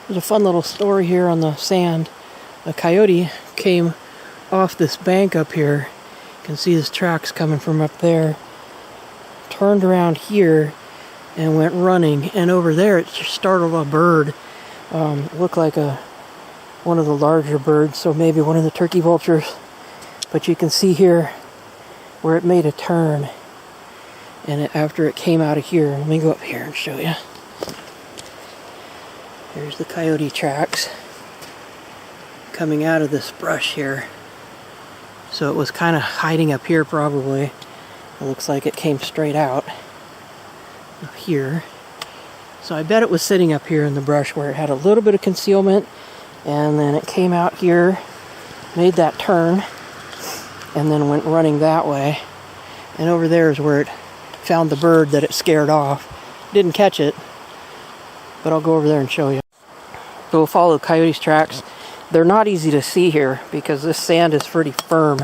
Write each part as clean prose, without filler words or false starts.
There's a fun little story here on the sand. A coyote came off this bank up here. You can see his tracks coming from up there. Turned around here and went running. And over there it just startled a bird. It looked like one of the larger birds, so maybe one of the turkey vultures. But you can see here where it made a turn. And after it came out of here, let me go up here and show you. There's the coyote tracks coming out of this brush here. So it was kind of hiding up here probably. It looks like it came straight out of here. So I bet it was sitting up here in the brush where it had a little bit of concealment, and then it came out here, made that turn, and then went running that way. And over there is where it found the bird that it scared off. Didn't catch it, but I'll go over there and show you. So we'll follow the coyote's tracks. They're not easy to see here because this sand is pretty firm.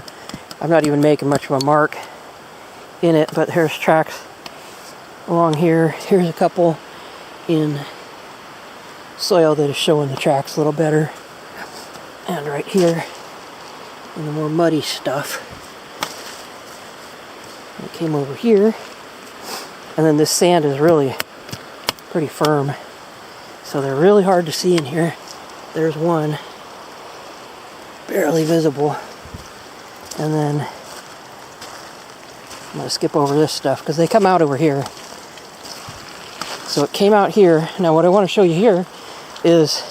I'm not even making much of a mark in it, but there's tracks along here. Here's a couple in soil that is showing the tracks a little better. And right here in the more muddy stuff. It came over here. And then this sand is really pretty firm. So they're really hard to see in here. There's one, barely visible. And then I'm going to skip over this stuff because they come out over here. So it came out here. Now what I want to show you here is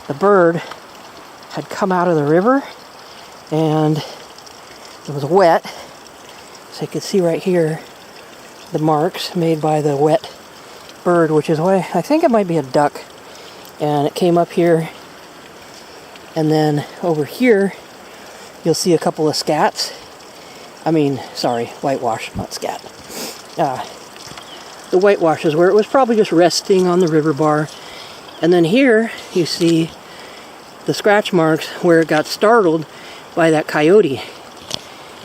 the bird had come out of the river and it was wet. So you can see right here the marks made by the wet bird, which is why I think it might be a duck. And it came up here, and then over here you'll see a couple of scats. Whitewash, not scat. The whitewash is where it was probably just resting on the river bar. And then here you see the scratch marks where it got startled by that coyote.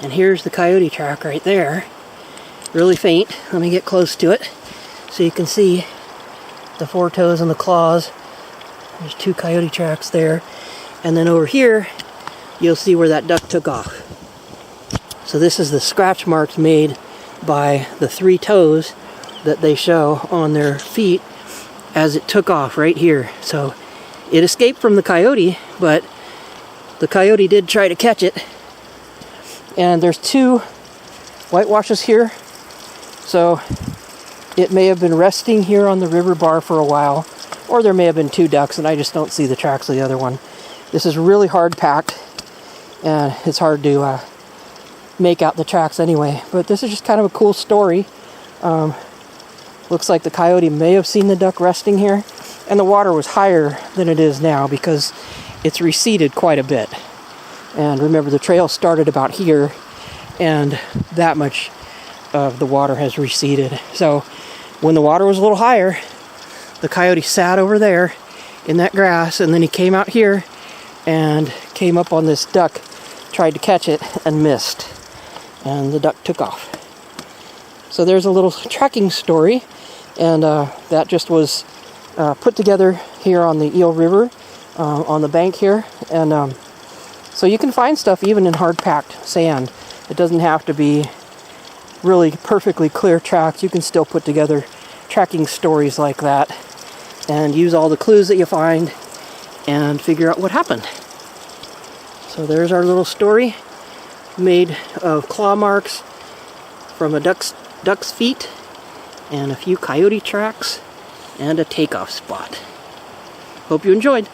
And here's the coyote track right there. Really faint. Let me get close to it so you can see the four toes and the claws. There's two coyote tracks there. And then over here, you'll see where that duck took off. So this is the scratch marks made by the three toes that they show on their feet as it took off right here. So it escaped from the coyote, but the coyote did try to catch it. And there's two whitewashes here. So it may have been resting here on the river bar for a while, or there may have been two ducks and I just don't see the tracks of the other one. This is really hard packed and it's hard to make out the tracks anyway, but this is just kind of a cool story. Looks like the coyote may have seen the duck resting here, and the water was higher than it is now because it's receded quite a bit. And remember, the trail started about here, and that much of the water has receded. So when the water was a little higher, the coyote sat over there in that grass, and then he came out here and came up on this duck, tried to catch it, and missed. And the duck took off. So there's a little tracking story, and that just was put together here on the Eel River, on the bank here. And so you can find stuff even in hard-packed sand. It doesn't have to be really perfectly clear tracks. You can still put together tracking stories like that and use all the clues that you find and figure out what happened. So there's our little story made of claw marks from a duck's feet and a few coyote tracks and a takeoff spot. Hope you enjoyed.